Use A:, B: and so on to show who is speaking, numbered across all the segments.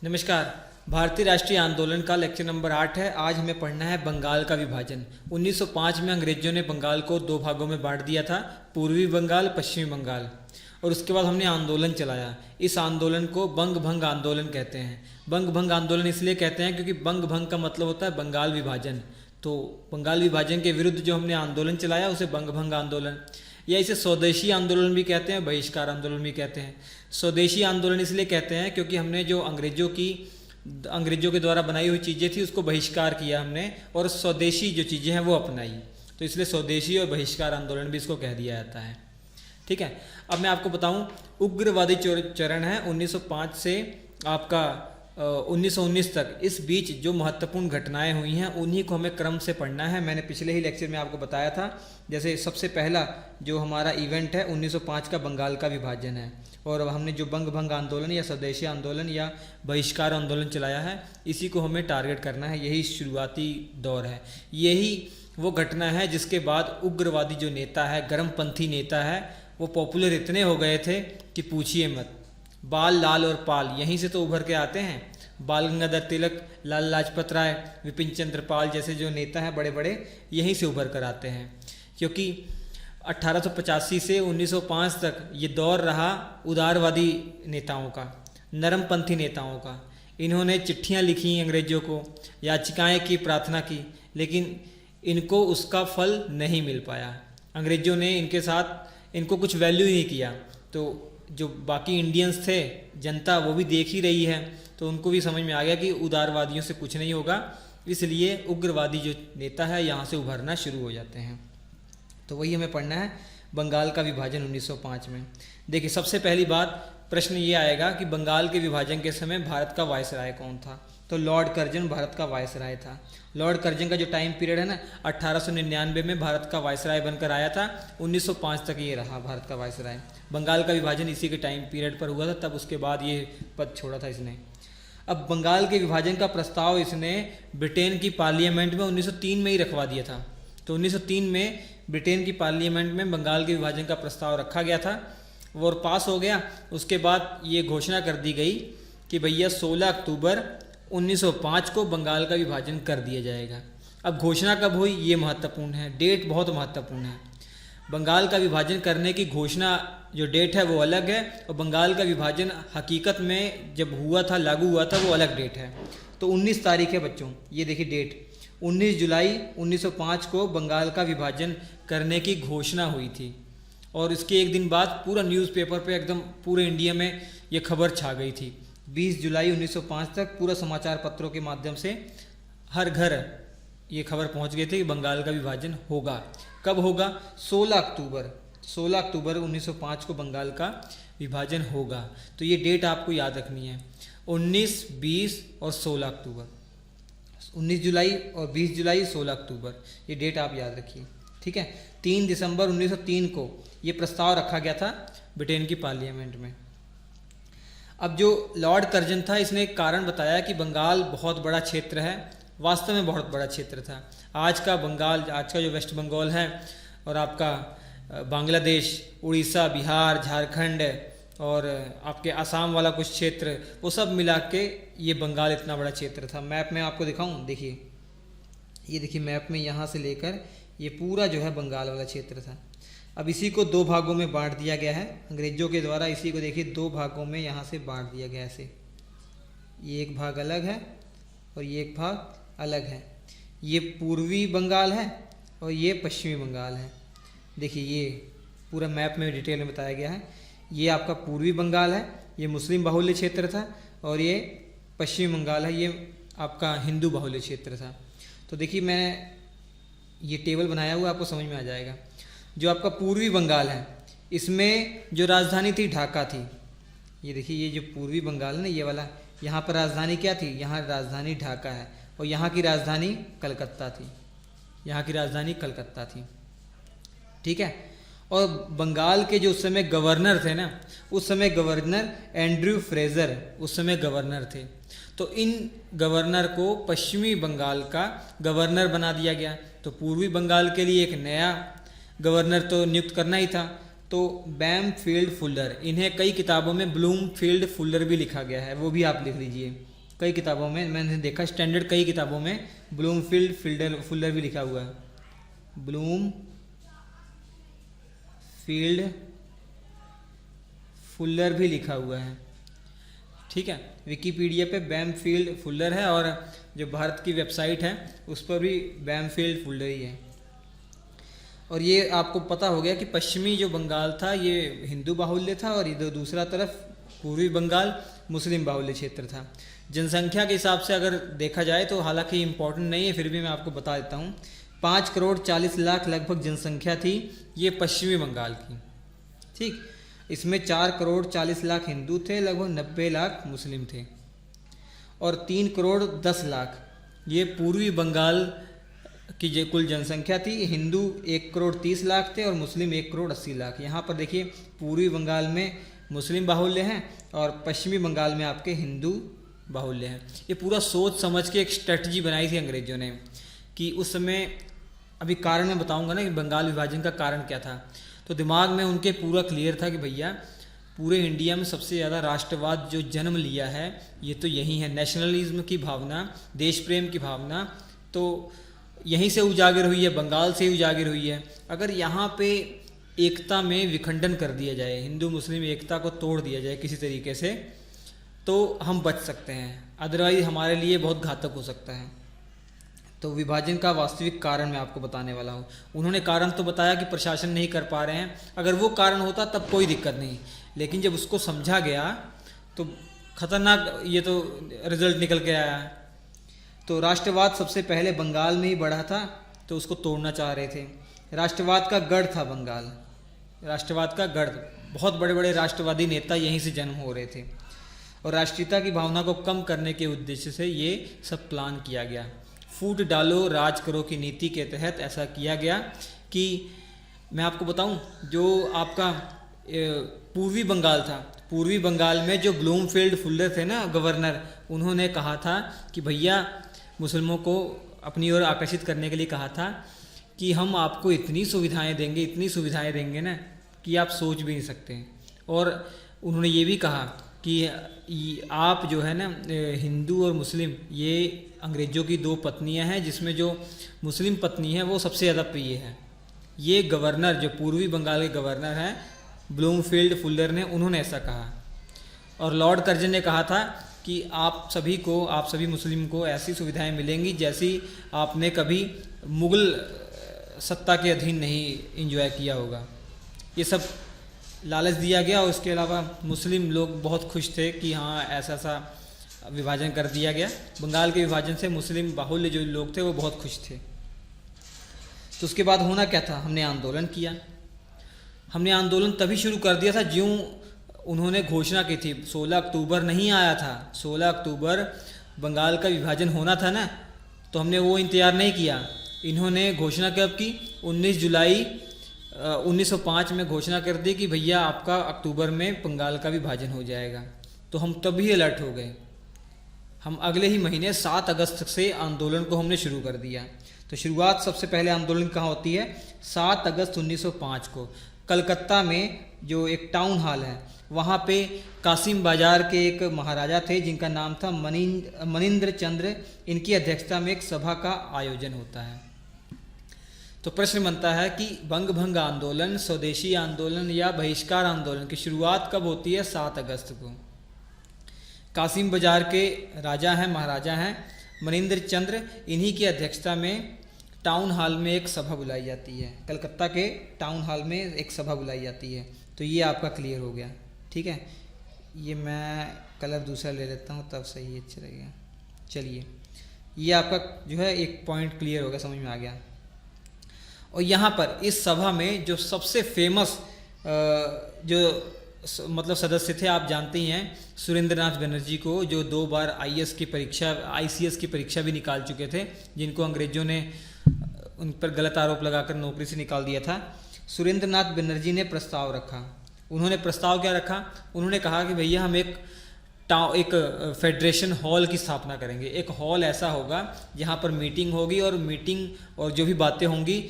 A: नमस्कार। भारतीय राष्ट्रीय आंदोलन का लेक्चर नंबर 8 है। आज हमें पढ़ना है बंगाल का विभाजन। 1905 में अंग्रेजों ने बंगाल को दो भागों में बांट दिया था, पूर्वी बंगाल, पश्चिमी बंगाल। और उसके बाद हमने आंदोलन चलाया। इस आंदोलन को बंग भंग आंदोलन कहते हैं। बंग भंग आंदोलन इसलिए कहते हैं क्योंकि बंग भंग का मतलब होता है बंगाल विभाजन। तो बंगाल विभाजन के विरुद्ध जो हमने आंदोलन चलाया उसे बंग भंग आंदोलन, या इसे स्वदेशी आंदोलन भी कहते हैं, बहिष्कार आंदोलन भी कहते हैं। स्वदेशी आंदोलन इसलिए कहते हैं क्योंकि हमने जो अंग्रेजों के द्वारा बनाई हुई चीज़ें थी उसको बहिष्कार किया हमने, और स्वदेशी जो चीज़ें हैं वो अपनाई। तो इसलिए स्वदेशी और बहिष्कार आंदोलन भी इसको कह दिया जाता है। ठीक है। अब मैं आपको बताऊं, उग्रवादी चरण है 1905 से आपका 1919 तक। इस बीच जो महत्वपूर्ण घटनाएं हुई हैं उन्हीं को हमें क्रम से पढ़ना है। मैंने पिछले ही लेक्चर में आपको बताया था, जैसे सबसे पहला जो हमारा इवेंट है 1905 का बंगाल का विभाजन है, और हमने जो बंग भंग आंदोलन या स्वदेशी आंदोलन या बहिष्कार आंदोलन चलाया है इसी को हमें टारगेट करना है। यही शुरुआती दौर है, यही वो घटना है जिसके बाद उग्रवादी जो नेता है, गर्मपंथी नेता है, वो पॉपुलर इतने हो गए थे कि पूछिए मत। बाल, लाल और पाल यहीं से तो उभर के आते हैं। बाल गंगाधर तिलक, लाला लाजपत राय, विपिन चंद्र पाल जैसे जो नेता हैं बड़े बड़े, यहीं से उभर कर आते हैं। क्योंकि 1885 से 1905 तक ये दौर रहा उदारवादी नेताओं का, नरमपंथी नेताओं का। इन्होंने चिट्ठियाँ लिखी अंग्रेजों को, याचिकाएं की, प्रार्थना की, लेकिन इनको उसका फल नहीं मिल पाया। अंग्रेजों ने इनको कुछ वैल्यू ही नहीं किया। तो जो बाकी इंडियंस थे, जनता, वो भी देख ही रही है, तो उनको भी समझ में आ गया कि उदारवादियों से कुछ नहीं होगा। इसलिए उग्रवादी जो नेता है यहाँ से उभरना शुरू हो जाते हैं। तो वही हमें पढ़ना है, बंगाल का विभाजन 1905 में। देखिए, सबसे पहली बात, प्रश्न ये आएगा कि बंगाल के विभाजन के समय भारत का वायसराय कौन था। तो लॉर्ड कर्जन भारत का वायसराय था। लॉर्ड कर्जन का जो टाइम पीरियड है ना, 1899 में भारत का वायसराय बनकर आया था, 1905 तक ये रहा भारत का वायसराय। बंगाल का विभाजन इसी के टाइम पीरियड पर हुआ था, तब उसके बाद ये पद छोड़ा था इसने। अब बंगाल के विभाजन का प्रस्ताव इसने ब्रिटेन की पार्लियामेंट में 1903 में ही रखवा दिया था। तो 1903 में ब्रिटेन की पार्लियामेंट में बंगाल के विभाजन का प्रस्ताव रखा गया था, वो पास हो गया। उसके बाद ये घोषणा कर दी गई कि भैया 16 अक्टूबर 1905 को बंगाल का विभाजन कर दिया जाएगा। अब घोषणा कब हुई ये महत्वपूर्ण है, डेट बहुत महत्वपूर्ण है। बंगाल का विभाजन करने की घोषणा जो डेट है वो अलग है, और बंगाल का विभाजन हकीकत में जब हुआ था, लागू हुआ था, वो अलग डेट है। तो 19 तारीख है बच्चों, ये देखिए डेट, 19 जुलाई 1905 को बंगाल का विभाजन करने की घोषणा हुई थी। और इसके एक दिन बाद पूरा न्यूज़पेपर पे एकदम पूरे इंडिया में ये खबर छा गई थी। 20 जुलाई 1905 तक पूरा समाचार पत्रों के माध्यम से हर घर ये खबर पहुंच गई थी कि बंगाल का विभाजन होगा। कब होगा? 16 अक्टूबर 1905 को बंगाल का विभाजन होगा। तो ये डेट आपको याद रखनी है, 19, 20 और 16 अक्टूबर। 19 जुलाई और 20 जुलाई, 16 अक्टूबर, ये डेट आप याद रखिए। ठीक है। 3 दिसंबर 1903 को ये प्रस्ताव रखा गया था ब्रिटेन की पार्लियामेंट में। अब जो लॉर्ड कर्जन था, इसने एक कारण बताया कि बंगाल बहुत बड़ा क्षेत्र है। वास्तव में बहुत बड़ा क्षेत्र था। आज का जो वेस्ट बंगाल है, और आपका बांग्लादेश, उड़ीसा, बिहार, झारखंड और आपके आसाम वाला कुछ क्षेत्र, वो सब मिला के ये बंगाल इतना बड़ा क्षेत्र था। मैप में आपको दिखाऊं, देखिए, ये देखिए मैप में यहाँ से लेकर ये पूरा जो है बंगाल वाला क्षेत्र था। अब इसी को दो भागों में बांट दिया गया है अंग्रेजों के द्वारा। इसी को देखिए दो भागों में यहाँ से बांट दिया गया ऐसे। ये एक भाग अलग है और ये एक भाग अलग है। ये पूर्वी बंगाल है और ये पश्चिमी बंगाल है। देखिए ये पूरा मैप में डिटेल में बताया गया है। ये आपका पूर्वी बंगाल है, ये मुस्लिम बाहुल्य क्षेत्र था, और ये पश्चिमी बंगाल है, ये आपका हिंदू बाहुल्य क्षेत्र था। तो देखिए मैं ये टेबल बनाया हुआ, आपको समझ में आ जाएगा। जो आपका पूर्वी बंगाल है, इसमें जो राजधानी थी ढाका थी। ये देखिए, ये जो पूर्वी बंगाल है ना, ये वाला, यहाँ पर राजधानी क्या थी? यहाँ राजधानी ढाका है, और यहाँ की राजधानी कलकत्ता थी। यहाँ की राजधानी कलकत्ता थी। ठीक है। और बंगाल के जो उस समय गवर्नर थे ना, उस समय गवर्नर एंड्रयू फ्रेजर उस समय गवर्नर थे। तो इन गवर्नर को पश्चिमी बंगाल का गवर्नर बना दिया गया। तो पूर्वी बंगाल के लिए एक नया गवर्नर तो नियुक्त करना ही था। तो बैमफील्ड फुलर, इन्हें कई किताबों में ब्लूमफील्ड फुलर भी लिखा गया है, वो भी आप लिख लीजिए। कई किताबों में मैंने देखा, स्टैंडर्ड कई किताबों में ब्लूमफील्ड फुलर भी लिखा हुआ है, ब्लूमफील्ड फुलर भी लिखा हुआ है। ठीक है, विकीपीडिया पे बैमफील्ड फुलर है और जो भारत की वेबसाइट है उस पर भी बैमफील्ड फुलर ही है। और ये आपको पता हो गया कि पश्चिमी जो बंगाल था ये हिंदू बाहुल्य था और इधर दूसरा तरफ पूर्वी बंगाल मुस्लिम बाहुल्य क्षेत्र था। जनसंख्या के हिसाब से अगर देखा जाए तो हालांकि इम्पोर्टेंट नहीं है, फिर भी मैं आपको बता देता हूँ। 5,40,00,000 लगभग जनसंख्या थी ये पश्चिमी बंगाल की। ठीक, इसमें 4,40,00,000 हिंदू थे, लगभग 90 लाख मुस्लिम थे, और 3,10,00,000 ये पूर्वी बंगाल की जो कुल जनसंख्या थी। हिंदू 1,30,00,000 थे और मुस्लिम 1,80,00,000। यहाँ पर देखिए पूर्वी बंगाल में मुस्लिम बाहुल्य हैं और पश्चिमी बंगाल में आपके हिंदू बाहुल्य हैं। ये पूरा सोच समझ के एक स्ट्रेटजी बनाई थी अंग्रेजों ने कि उस समय, अभी कारण मैं बताऊंगा ना कि बंगाल विभाजन का कारण क्या था, तो दिमाग में उनके पूरा क्लियर था कि भैया पूरे इंडिया में सबसे ज़्यादा राष्ट्रवाद जो जन्म लिया है ये तो यही है। नेशनलिज्म की भावना, देश प्रेम की भावना तो यहीं से उजागर हुई है, बंगाल से ही उजागर हुई है। अगर यहाँ पे एकता में विखंडन कर दिया जाए, हिंदू मुस्लिम एकता को तोड़ दिया जाए किसी तरीके से, तो हम बच सकते हैं, अदरवाइज हमारे लिए बहुत घातक हो सकता है। तो विभाजन का वास्तविक कारण मैं आपको बताने वाला हूँ। उन्होंने कारण तो बताया कि प्रशासन नहीं कर पा रहे हैं, अगर वो कारण होता तब कोई दिक्कत नहीं, लेकिन जब उसको समझा गया तो खतरनाक ये तो रिजल्ट निकल के आया। तो राष्ट्रवाद सबसे पहले बंगाल में ही बढ़ा था, तो उसको तोड़ना चाह रहे थे। राष्ट्रवाद का गढ़ था बंगाल, राष्ट्रवाद का गढ़, बहुत बड़े बड़े राष्ट्रवादी नेता यहीं से जन्म हो रहे थे, और राष्ट्रीयता की भावना को कम करने के उद्देश्य से ये सब प्लान किया गया। फूट डालो राज करो की नीति के तहत ऐसा किया गया कि मैं आपको बताऊं, जो आपका पूर्वी बंगाल था, पूर्वी बंगाल में जो ब्लूमफील्ड फुलर थे ना गवर्नर, उन्होंने कहा था कि भैया मुस्लिमों को अपनी ओर आकर्षित करने के लिए कहा था कि हम आपको इतनी सुविधाएं देंगे, इतनी सुविधाएं देंगे ना कि आप सोच भी नहीं सकते। और उन्होंने ये भी कहा कि आप जो है ना हिंदू और मुस्लिम, ये अंग्रेज़ों की दो पत्नियां हैं, जिसमें जो मुस्लिम पत्नी है वो सबसे ज़्यादा प्रिय है। ये गवर्नर, जो पूर्वी बंगाल के गवर्नर हैं ब्लूमफील्ड फुलर ने, उन्होंने ऐसा कहा। और लॉर्ड कर्जन ने कहा था कि आप सभी मुस्लिम को ऐसी सुविधाएं मिलेंगी जैसी आपने कभी मुग़ल सत्ता के अधीन नहीं एंजॉय किया होगा। ये सब लालच दिया गया, और उसके अलावा मुस्लिम लोग बहुत खुश थे कि हाँ ऐसा विभाजन कर दिया गया। बंगाल के विभाजन से मुस्लिम बाहुल्य जो लोग थे वो बहुत खुश थे। तो उसके बाद होना क्या था, हमने आंदोलन किया। हमने आंदोलन तभी शुरू कर दिया था ज्यों उन्होंने घोषणा की थी। 16 अक्टूबर नहीं आया था, 16 अक्टूबर बंगाल का विभाजन होना था ना, तो हमने वो इंतज़ार नहीं किया। इन्होंने घोषणा कब की, 19 जुलाई 1905 में घोषणा कर दी कि भैया आपका अक्टूबर में बंगाल का विभाजन हो जाएगा। तो हम तभी अलर्ट हो गए। हम अगले ही महीने 7 अगस्त से आंदोलन को हमने शुरू कर दिया। तो शुरुआत सबसे पहले आंदोलन कहाँ होती है, 7 अगस्त 1905 को कलकत्ता में जो एक टाउन हॉल है वहाँ पे कासिम बाजार के एक महाराजा थे जिनका नाम था मनिंद्र चंद्र, इनकी अध्यक्षता में एक सभा का आयोजन होता है। तो प्रश्न बनता है कि बंग भंग आंदोलन, स्वदेशी आंदोलन या बहिष्कार आंदोलन की शुरुआत कब होती है, 7 अगस्त को। कासिम बाजार के राजा हैं, महाराजा हैं मनिंद्र चंद्र, इन्हीं की अध्यक्षता में टाउन हॉल में एक सभा बुलाई जाती है। कलकत्ता के टाउन हॉल में एक सभा बुलाई जाती है। तो ये आपका क्लियर हो गया, ठीक है। ये मैं कलर दूसरा ले लेता हूँ तब सही अच्छा रहेगा। चलिए, ये आपका जो है एक पॉइंट क्लियर हो गया, समझ में आ गया। और यहाँ पर इस सभा में जो सबसे फेमस जो मतलब सदस्य थे, आप जानते ही हैं सुरेंद्रनाथ बनर्जी को, जो 2 बार ICS की परीक्षा भी निकाल चुके थे, जिनको अंग्रेजों ने उन पर गलत आरोप लगाकर नौकरी से निकाल दिया था। सुरेंद्रनाथ बनर्जी ने प्रस्ताव रखा। उन्होंने प्रस्ताव क्या रखा, उन्होंने कहा कि भैया हम एक फेडरेशन हॉल की स्थापना करेंगे। एक हॉल ऐसा होगा जहाँ पर मीटिंग होगी, और जो भी बातें होंगी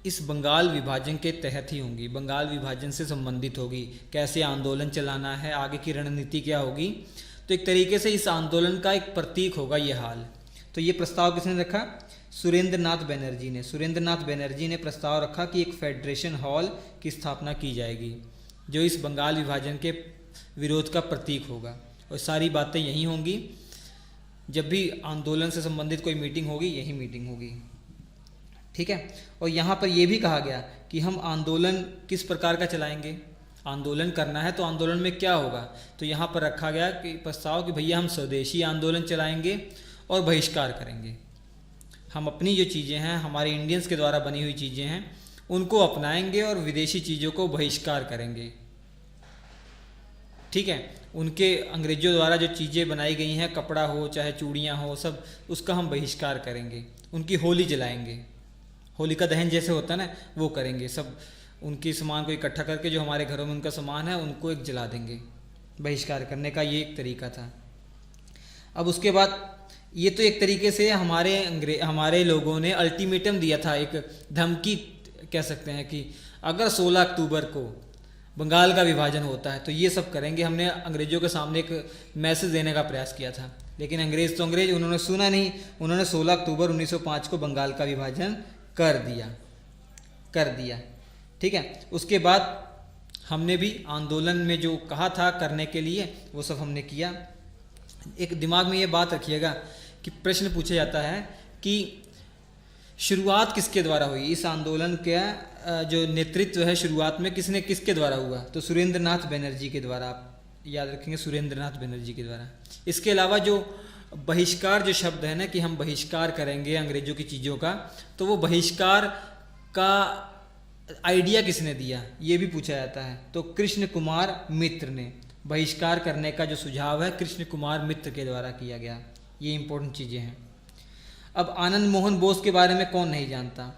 A: इस बंगाल विभाजन के तहत ही होंगी, बंगाल विभाजन से संबंधित होगी। कैसे आंदोलन चलाना है, आगे की रणनीति क्या होगी। तो तो एक तरीके से इस आंदोलन का एक प्रतीक होगा ये हाल। तो ये प्रस्ताव किसने रखा? सुरेंद्र नाथ बनर्जी ने। सुरेंद्र नाथ बनर्जी ने प्रस्ताव रखा कि एक फेडरेशन हॉल की स्थापना की जाएगी जो इस बंगाल विभाजन के विरोध का प्रतीक होगा, और सारी बातें यहीं होंगी। जब भी आंदोलन से संबंधित कोई मीटिंग होगी यही मीटिंग होगी, ठीक है। और यहाँ पर यह भी कहा गया कि हम आंदोलन किस प्रकार का चलाएंगे, आंदोलन करना है तो आंदोलन में क्या होगा। तो यहाँ पर रखा गया कि प्रस्ताव कि भैया हम स्वदेशी आंदोलन चलाएंगे और बहिष्कार करेंगे। हम अपनी जो चीज़ें हैं, हमारे इंडियंस के द्वारा बनी हुई चीज़ें हैं, उनको अपनाएंगे और विदेशी चीज़ों को बहिष्कार करेंगे, ठीक है। उनके अंग्रेज़ों द्वारा जो चीज़ें बनाई गई हैं, कपड़ा हो चाहे चूड़ियाँ हो, सब उसका हम बहिष्कार करेंगे। उनकी होली जलाएंगे, होलिका दहन जैसे होता है ना, वो करेंगे। सब उनके सामान को इकट्ठा करके जो हमारे घरों में उनका सामान है उनको एक जला देंगे। बहिष्कार करने का ये एक तरीका था। अब उसके बाद ये तो एक तरीके से हमारे लोगों ने अल्टीमेटम दिया था, एक धमकी कह सकते हैं कि अगर 16 अक्टूबर को बंगाल का विभाजन होता है तो ये सब करेंगे। हमने अंग्रेज़ों के सामने एक मैसेज देने का प्रयास किया था, लेकिन अंग्रेज़ तो अंग्रेज़, उन्होंने सुना नहीं। उन्होंने 16 अक्टूबर 1905 को बंगाल का विभाजन कर दिया, ठीक है। उसके बाद हमने भी आंदोलन में जो कहा था करने के लिए वो सब हमने किया। एक दिमाग में ये बात रखिएगा कि प्रश्न पूछा जाता है कि शुरुआत किसके द्वारा हुई, इस आंदोलन का जो नेतृत्व है शुरुआत में किसके द्वारा हुआ। तो सुरेंद्र नाथ बनर्जी के द्वारा, आप याद रखेंगे, सुरेंद्र नाथ बनर्जी के द्वारा। इसके अलावा जो बहिष्कार जो शब्द है ना कि हम बहिष्कार करेंगे अंग्रेज़ों की चीज़ों का, तो वो बहिष्कार का आइडिया किसने दिया ये भी पूछा जाता है। तो कृष्ण कुमार मित्र ने बहिष्कार करने का जो सुझाव है कृष्ण कुमार मित्र के द्वारा किया गया। ये इंपॉर्टेंट चीज़ें हैं। अब आनंद मोहन बोस के बारे में कौन नहीं जानता,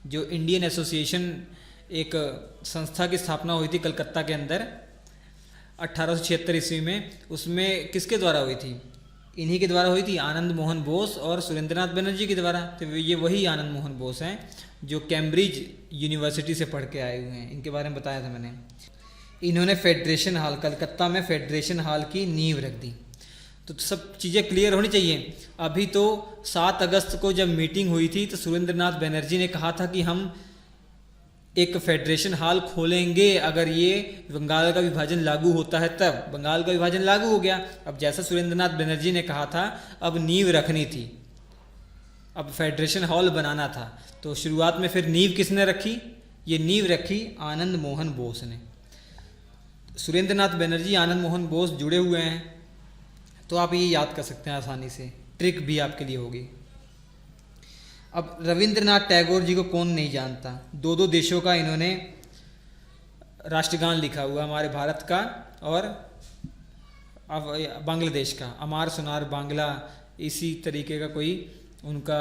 A: जो इंडियन एसोसिएशन एक संस्था की स्थापना हुई थी कलकत्ता के अंदर 1876 ईस्वी में, उसमें किसके द्वारा हुई थी? इन्हीं के द्वारा हुई थी, आनंद मोहन बोस और सुरेंद्रनाथ बनर्जी के द्वारा। तो ये वही आनंद मोहन बोस हैं जो कैम्ब्रिज यूनिवर्सिटी से पढ़ के आए हुए हैं। इनके बारे में बताया था मैंने। इन्होंने फेडरेशन हॉल, कलकत्ता में फेडरेशन हॉल की नींव रख दी। तो सब चीज़ें क्लियर होनी चाहिए। अभी तो 7 अगस्त को जब मीटिंग हुई थी तो सुरेंद्रनाथ बनर्जी ने कहा था कि हम एक फेडरेशन हॉल खोलेंगे अगर ये बंगाल का विभाजन लागू होता है तब। बंगाल का विभाजन लागू हो गया। अब जैसा सुरेंद्रनाथ बनर्जी ने कहा था, अब नींव रखनी थी, अब फेडरेशन हॉल बनाना था। तो शुरुआत में फिर नींव किसने रखी? ये नींव रखी आनंद मोहन बोस ने। सुरेंद्रनाथ बनर्जी, आनंद मोहन बोस जुड़े हुए हैं, तो आप ये याद कर सकते हैं आसानी से, ट्रिक भी आपके लिए होगी। अब रविंद्रनाथ टैगोर जी को कौन नहीं जानता। 2 देशों का इन्होंने राष्ट्रगान लिखा हुआ, हमारे भारत का और बांग्लादेश का, अमार सुनार बांग्ला, इसी तरीके का कोई उनका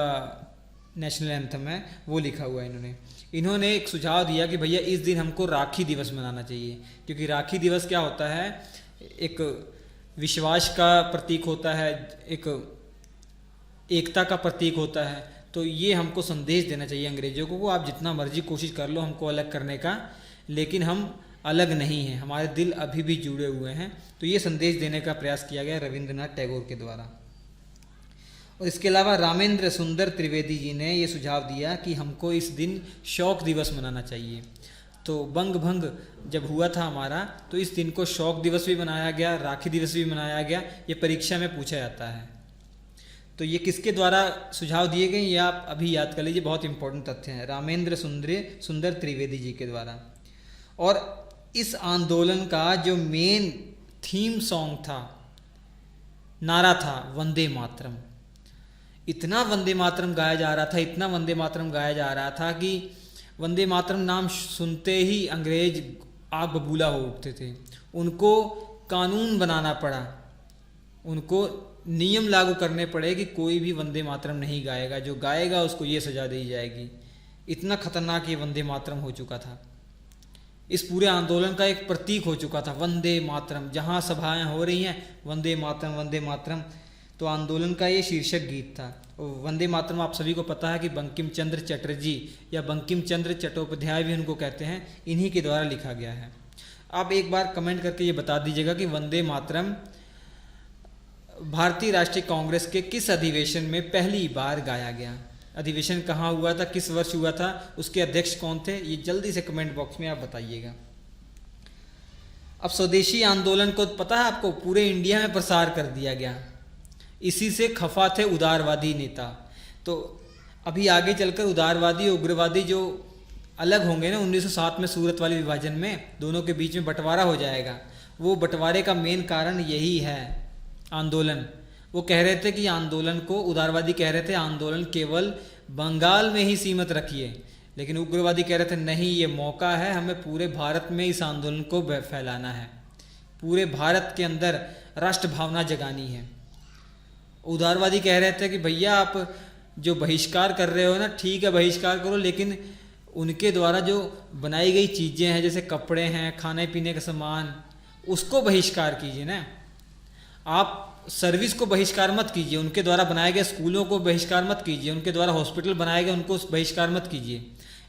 A: नेशनल एंथम है, वो लिखा हुआ है इन्होंने एक सुझाव दिया कि भैया इस दिन हमको राखी दिवस मनाना चाहिए, क्योंकि राखी दिवस क्या होता है, एक विश्वास का प्रतीक होता है, एक एकता का प्रतीक होता है। तो ये हमको संदेश देना चाहिए अंग्रेज़ों को, आप जितना मर्जी कोशिश कर लो हमको अलग करने का, लेकिन हम अलग नहीं हैं, हमारे दिल अभी भी जुड़े हुए हैं। तो ये संदेश देने का प्रयास किया गया रविंद्रनाथ टैगोर के द्वारा। और इसके अलावा रामेंद्र सुंदर त्रिवेदी जी ने ये सुझाव दिया कि हमको इस दिन शोक दिवस मनाना चाहिए। तो बंग भंग जब हुआ था हमारा, तो इस दिन को शोक दिवस भी मनाया गया, राखी दिवस भी मनाया गया। ये परीक्षा में पूछा जाता है। तो ये किसके द्वारा सुझाव दिए गए ये आप अभी याद कर लीजिए, बहुत इंपॉर्टेंट तथ्य हैं, रामेंद्र सुंदर त्रिवेदी जी के द्वारा। और इस आंदोलन का जो मेन थीम सॉन्ग था, नारा था वंदे मातरम। इतना वंदे मातरम गाया जा रहा था, इतना वंदे मातरम गाया जा रहा था कि वंदे मातरम नाम सुनते ही अंग्रेज आग बबूला हो उठते थे। उनको कानून बनाना पड़ा, उनको नियम लागू करने पड़े कि कोई भी वंदे मातरम नहीं गाएगा, जो गाएगा उसको ये सजा दी जाएगी। इतना खतरनाक ये वंदे मातरम हो चुका था, इस पूरे आंदोलन का एक प्रतीक हो चुका था वंदे मातरम। जहाँ सभाएं हो रही हैं वंदे मातरम वंदे मातरम। तो आंदोलन का ये शीर्षक गीत था। वंदे मातरम आप सभी को पता है कि बंकिम चंद्र चटर्जी या बंकिम चंद्र चट्टोपाध्याय भी उनको कहते हैं, इन्हीं के द्वारा लिखा गया है। आप एक बार कमेंट करके ये बता दीजिएगा कि वंदे मातरम भारतीय राष्ट्रीय कांग्रेस के किस अधिवेशन में पहली बार गाया गया? अधिवेशन कहाँ हुआ था, किस वर्ष हुआ था, उसके अध्यक्ष कौन थे, ये जल्दी से कमेंट बॉक्स में आप बताइएगा। अब स्वदेशी आंदोलन को पता है आपको, पूरे इंडिया में प्रसार कर दिया गया। इसी से खफा थे उदारवादी नेता। तो अभी आगे चलकर उदारवादी और उग्रवादी जो अलग होंगे ना 1907 में सूरत वाले विभाजन में, दोनों के बीच में बंटवारा हो जाएगा। वो बंटवारे का मेन कारण यही है आंदोलन। वो कह रहे थे कि आंदोलन को, उदारवादी कह रहे थे आंदोलन केवल बंगाल में ही सीमित रखिए, लेकिन उग्रवादी कह रहे थे नहीं, ये मौका है, हमें पूरे भारत में इस आंदोलन को फैलाना है, पूरे भारत के अंदर राष्ट्र भावना जगानी है। उदारवादी कह रहे थे कि भैया आप जो बहिष्कार कर रहे हो ना, ठीक है बहिष्कार करो, लेकिन उनके द्वारा जो बनाई गई चीज़ें हैं, जैसे कपड़े हैं, खाने पीने का सामान, उसको बहिष्कार कीजिए ना। आप सर्विस को बहिष्कार मत कीजिए, उनके द्वारा बनाए गए स्कूलों को बहिष्कार मत कीजिए, उनके द्वारा हॉस्पिटल बनाए गए उनको बहिष्कार मत कीजिए।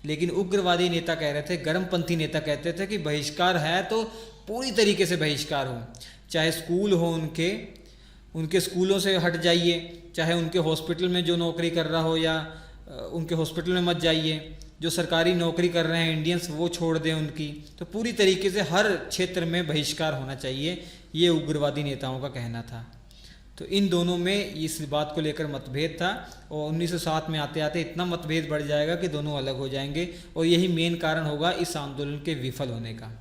A: लेकिन उग्रवादी नेता कह रहे थे, गर्मपंथी नेता कहते थे कि बहिष्कार है तो पूरी तरीके से बहिष्कार हो, चाहे स्कूल हो उनके स्कूलों से हट जाइए, चाहे उनके हॉस्पिटल में जो नौकरी कर रहा हो या उनके हॉस्पिटल में मत जाइए, जो सरकारी नौकरी कर रहे हैं इंडियंस वो छोड़ दें उनकी। तो पूरी तरीके से हर क्षेत्र में बहिष्कार होना चाहिए, ये उग्रवादी नेताओं का कहना था। तो इन दोनों में इस बात को लेकर मतभेद था, और 1907 में आते आते इतना मतभेद बढ़ जाएगा कि दोनों अलग हो जाएंगे, और यही मेन कारण होगा इस आंदोलन के विफल होने का।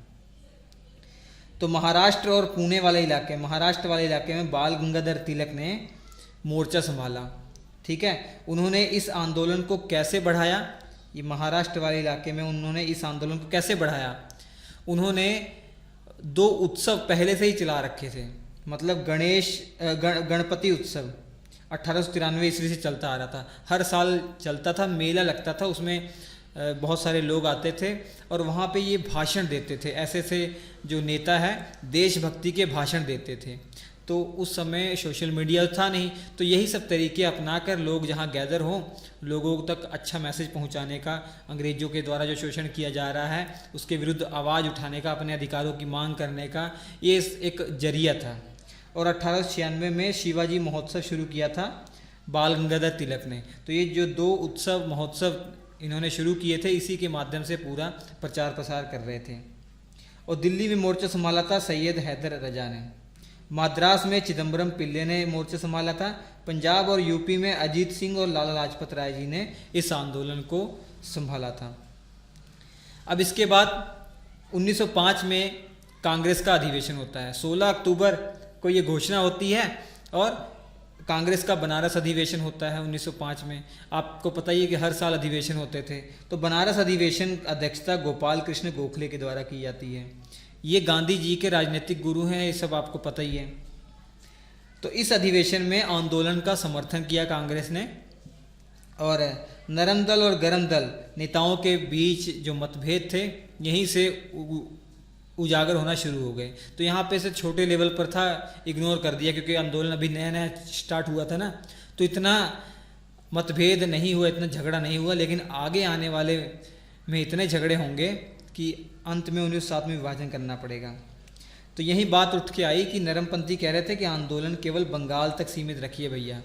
A: तो महाराष्ट्र और पुणे वाले इलाके, महाराष्ट्र वाले इलाके में बाल गंगाधर तिलक ने मोर्चा संभाला। ठीक है, उन्होंने इस आंदोलन को कैसे बढ़ाया, ये महाराष्ट्र वाले इलाके में उन्होंने इस आंदोलन को कैसे बढ़ाया? उन्होंने 2 उत्सव पहले से ही चला रखे थे, मतलब गणपति उत्सव 1893 ईस्वी से चलता आ रहा था, हर साल चलता था, मेला लगता था, उसमें बहुत सारे लोग आते थे और वहाँ पे ये भाषण देते थे। ऐसे ऐसे जो नेता है देशभक्ति के भाषण देते थे। तो उस समय सोशल मीडिया था नहीं, तो यही सब तरीके अपनाकर लोग जहाँ गैदर हों, लोगों तक अच्छा मैसेज पहुँचाने का, अंग्रेज़ों के द्वारा जो शोषण किया जा रहा है उसके विरुद्ध आवाज़ उठाने का, अपने अधिकारों की मांग करने का, ये एक जरिया था। और 1896 में शिवाजी महोत्सव शुरू किया था बाल गंगाधर तिलक ने। तो ये जो 2 उत्सव महोत्सव इन्होंने शुरू किए थे, इसी के माध्यम से पूरा प्रचार प्रसार कर रहे थे। और दिल्ली में मोर्चा संभाला था सैयद हैदर रजा ने, मद्रास में चिदम्बरम पिल्ले ने मोर्चा संभाला था, पंजाब और यूपी में अजीत सिंह और लाला लाजपत राय जी ने इस आंदोलन को संभाला था। अब इसके बाद 1905 में कांग्रेस का अधिवेशन होता है। 16 अक्टूबर को ये घोषणा होती है और कांग्रेस का बनारस अधिवेशन होता है 1905 में। आपको पता ही है कि हर साल अधिवेशन होते थे। तो बनारस अधिवेशन अध्यक्षता गोपाल कृष्ण गोखले के द्वारा की जाती है। ये गांधी जी के राजनीतिक गुरु हैं, ये सब आपको पता ही है। तो इस अधिवेशन में आंदोलन का समर्थन किया कांग्रेस ने, और नरम दल और गरम दल नेताओं के बीच जो मतभेद थे यहीं से उजागर होना शुरू हो गए। तो यहाँ पे से छोटे लेवल पर था, इग्नोर कर दिया, क्योंकि आंदोलन अभी नया नया स्टार्ट हुआ था ना, तो इतना मतभेद नहीं हुआ, इतना झगड़ा नहीं हुआ। लेकिन आगे आने वाले में इतने झगड़े होंगे कि अंत में 1907 में विभाजन करना पड़ेगा। तो यही बात उठ के आई कि नरमपंथी कह रहे थे कि आंदोलन केवल बंगाल तक सीमित रखिए भैया,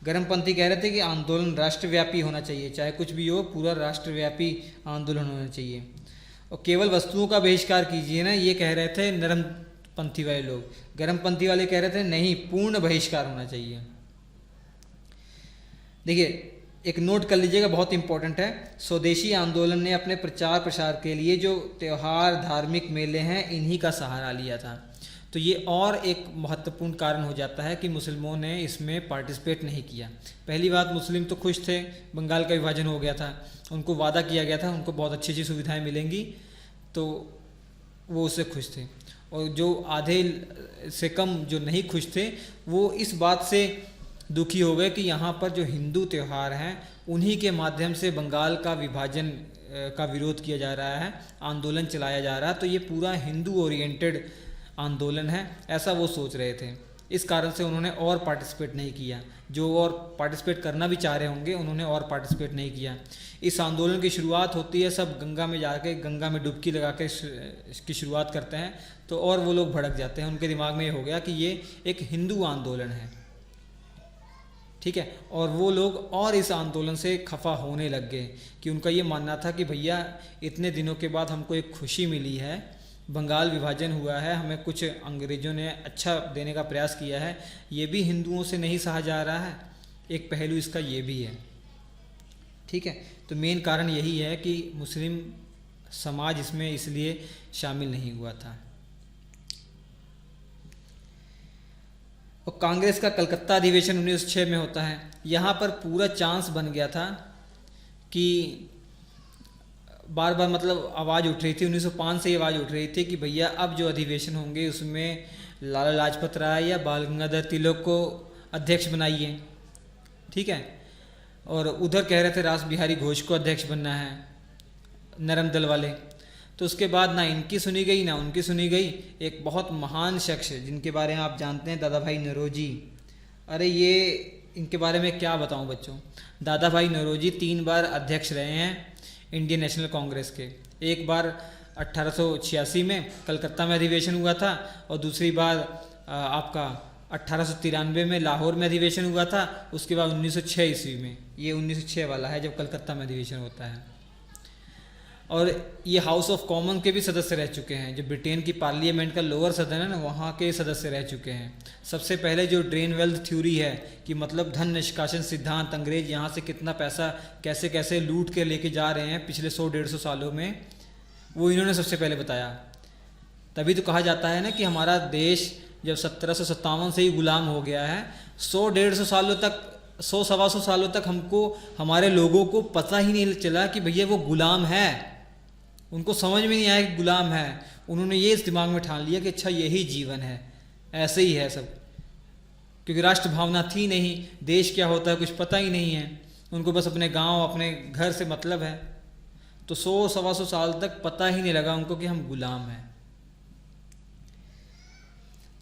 A: गर्मपंथी कह रहे थे कि आंदोलन राष्ट्रव्यापी होना चाहिए, चाहे कुछ भी हो पूरा राष्ट्रव्यापी आंदोलन होना चाहिए, और केवल वस्तुओं का बहिष्कार कीजिए ना, ये कह रहे थे नरमपंथी वाले लोग। गर्मपंथी वाले कह रहे थे नहीं, पूर्ण बहिष्कार होना चाहिए। देखिए एक नोट कर लीजिएगा, बहुत इंपॉर्टेंट है। स्वदेशी आंदोलन ने अपने प्रचार प्रसार के लिए जो त्यौहार धार्मिक मेले हैं इन्हीं का सहारा लिया था। तो ये और एक महत्वपूर्ण कारण हो जाता है कि मुसलमानों ने इसमें पार्टिसिपेट नहीं किया। पहली बात, मुस्लिम तो खुश थे, बंगाल का विभाजन हो गया था, उनको वादा किया गया था उनको बहुत अच्छी अच्छी सुविधाएं मिलेंगी, तो वो उससे खुश थे। और जो आधे से कम जो नहीं खुश थे वो इस बात से दुखी हो गए कि यहाँ पर जो हिंदू त्यौहार हैं उन्हीं के माध्यम से बंगाल का विभाजन का विरोध किया जा रहा है, आंदोलन चलाया जा रहा है, तो ये पूरा हिंदू ओरिएंटेड आंदोलन है, ऐसा वो सोच रहे थे। इस कारण से उन्होंने और पार्टिसिपेट नहीं किया। जो और पार्टिसिपेट करना भी चाह रहे होंगे उन्होंने और पार्टिसिपेट नहीं किया। इस आंदोलन की शुरुआत होती है, सब गंगा में जाके गंगा में डुबकी लगा के इसकी शुरुआत करते हैं, तो और वो लोग भड़क जाते हैं। उनके दिमाग में ये हो गया कि ये एक हिंदू आंदोलन है, ठीक है। और वो लोग और इस आंदोलन से खफा होने लग गए कि उनका ये मानना था कि भैया इतने दिनों के बाद हमको एक खुशी मिली है, बंगाल विभाजन हुआ है, हमें कुछ अंग्रेज़ों ने अच्छा देने का प्रयास किया है, ये भी हिंदुओं से नहीं सहा जा रहा है। एक पहलू इसका ये भी है, ठीक है। तो मेन कारण यही है कि मुस्लिम समाज इसमें इसलिए शामिल नहीं हुआ था। और कांग्रेस का कलकत्ता अधिवेशन 1906 में होता है। यहाँ पर पूरा चांस बन गया था कि बार बार मतलब आवाज़ उठ रही थी, 1905 से ये आवाज़ उठ रही थी कि भैया अब जो अधिवेशन होंगे उसमें लाला लाजपत राय या बाल गंगाधर तिलक को अध्यक्ष बनाइए, ठीक है। और उधर कह रहे थे रास बिहारी घोष को अध्यक्ष बनना है, नरम दल वाले। तो उसके बाद ना इनकी सुनी गई ना उनकी सुनी गई। एक बहुत महान शख्स जिनके बारे में आप जानते हैं, दादा भाई नौरोजी। अरे ये इनके बारे में क्या बताऊं बच्चों। दादा भाई नौरोजी 3 बार अध्यक्ष रहे हैं इंडियन नेशनल कांग्रेस के। एक बार 1886 में कलकत्ता में अधिवेशन हुआ था, और दूसरी बार आपका 1893 में लाहौर में अधिवेशन हुआ था। उसके बाद 1906 ईस्वी में, ये 1906 वाला है जब कलकत्ता में अधिवेशन होता है। और ये हाउस ऑफ कॉमन के भी सदस्य रह चुके हैं, जो ब्रिटेन की पार्लियामेंट का लोअर सदन है ना, वहाँ के सदस्य रह चुके हैं। सबसे पहले जो ड्रेन वेल्थ थ्योरी है कि मतलब धन निष्कासन सिद्धांत, अंग्रेज यहाँ से कितना पैसा कैसे कैसे लूट के लेके जा रहे हैं पिछले 100-150 सालों में, वो इन्होंने सबसे पहले बताया। तभी तो कहा जाता है ना कि हमारा देश जब 1757 से ही गुलाम हो गया है, 100-150 सालों तक, 100-125 सालों तक हमको, हमारे लोगों को पता ही नहीं चला कि भैया वो गुलाम है। उनको समझ में नहीं आया कि गुलाम है। उन्होंने ये इस दिमाग में ठान लिया कि अच्छा यही जीवन है, ऐसे ही है सब, क्योंकि राष्ट्र भावना थी नहीं, देश क्या होता है कुछ पता ही नहीं है उनको, बस अपने गांव अपने घर से मतलब है। तो 100-125 साल तक पता ही नहीं लगा उनको कि हम गुलाम हैं।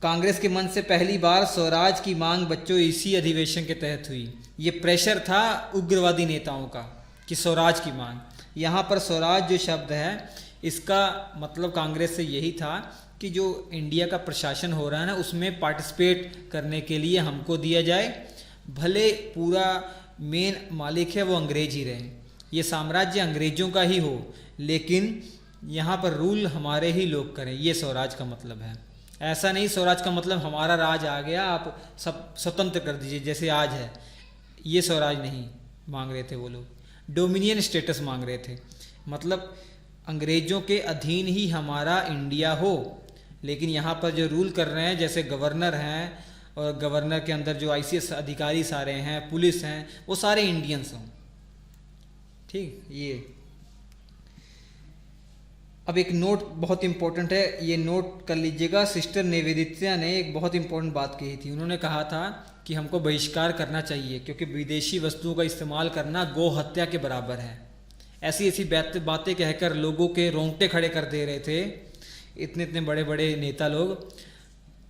A: कांग्रेस के मन से पहली बार स्वराज की मांग बच्चों इसी अधिवेशन के तहत हुई। ये प्रेशर था उग्रवादी नेताओं का कि स्वराज की मांग। यहाँ पर स्वराज जो शब्द है इसका मतलब कांग्रेस से यही था कि जो इंडिया का प्रशासन हो रहा है ना, उसमें पार्टिसिपेट करने के लिए हमको दिया जाए, भले पूरा मेन मालिक है वो अंग्रेज ही रहे, ये साम्राज्य अंग्रेजों का ही हो, लेकिन यहाँ पर रूल हमारे ही लोग करें, ये स्वराज का मतलब है। ऐसा नहीं स्वराज का मतलब हमारा राज आ गया आप सब स्वतंत्र कर दीजिए जैसे आज है, ये स्वराज नहीं मांग रहे थे वो लोग, डोमिनियन स्टेटस मांग रहे थे। मतलब अंग्रेजों के अधीन ही हमारा इंडिया हो, लेकिन यहाँ पर जो रूल कर रहे हैं जैसे गवर्नर हैं, और गवर्नर के अंदर जो ICS अधिकारी सारे हैं, पुलिस हैं, वो सारे इंडियंस हों, ठीक। ये अब एक नोट बहुत इंपॉर्टेंट है, ये नोट कर लीजिएगा। सिस्टर निवेदिता ने एक बहुत इंपॉर्टेंट बात कही थी। उन्होंने कहा था कि हमको बहिष्कार करना चाहिए क्योंकि विदेशी वस्तुओं का इस्तेमाल करना गौ हत्या के बराबर है। ऐसी ऐसी बातें कहकर लोगों के रोंगटे खड़े कर दे रहे थे इतने इतने बड़े बड़े नेता लोग।